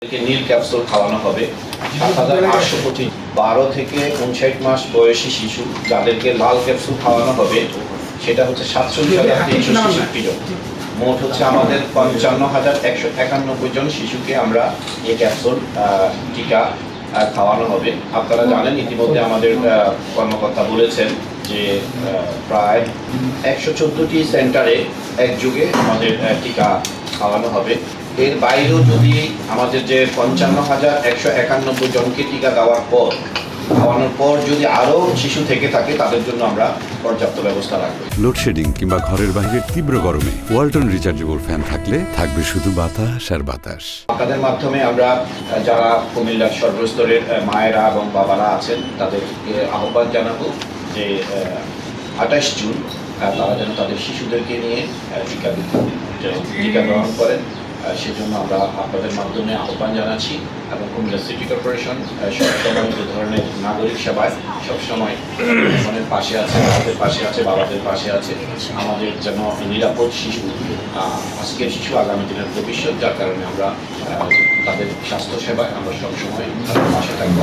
নীল capsule খাওয়ানো হবে ৭,৮২৫ 12 থেকে ৫৯ মাস বয়সী শিশু যাদেরকে লাল ক্যাপসুল খাওয়ানো হবে সেটা হচ্ছে ৪৭,৩৬৬ জন। মোট হচ্ছে আমাদের ৫৫,১৯১ জন শিশুকে আমরা এই ক্যাপসুল টিকা খাওয়ানো হবে। আপনারা জানেন ইতিমধ্যে আমাদের কর্মকর্তা বলেছেন যে প্রায় ১১৪টি সেন্টারে একযোগে আমাদের টিকা খাওয়ানো হবে। এর বাইরেও যদি আমাদের যে ৫৫,১৯১ জনকে টিকা দেওয়ার পর খাওয়ানোর পর যদি আরও শিশু থেকে থাকে তাদের জন্য আমরা পর্যাপ্ত ব্যবস্থা রাখবো। লোডশেডিং কিংবা ঘরের বাইরের তীব্র গরমে ওয়ালটন রিচার্জেবল ফ্যান থাকলে থাকবে শুধু বাতাস আর বাতাস। আপনাদের মাধ্যমে আমরা যারা কুমিল্লার সর্বস্তরের মায়েরা এবং বাবারা আছেন তাদেরকে আহ্বান জানাবো যে ২৮ জুন তারা যেন তাদের শিশুদেরকে নিয়ে টিকা গ্রহণ করেন। সেজন্য আমরা আপনাদের মাধ্যমে আহ্বান জানাচ্ছি এবং কুমিল্লা সিটি কর্পোরেশন সবসময় যে ধরনের নাগরিক সেবায় সবসময় জনগণের পাশে আছে, আমাদের পাশে আছে, বাবাদের পাশে আছে। আমাদের যেন নিরাপদ শিশু, আজকের শিশু আগামী দিনের ভবিষ্যৎ, যার কারণে আমরা তাদের স্বাস্থ্য সেবায় আমরা সবসময় তাদের পাশে থাকবো।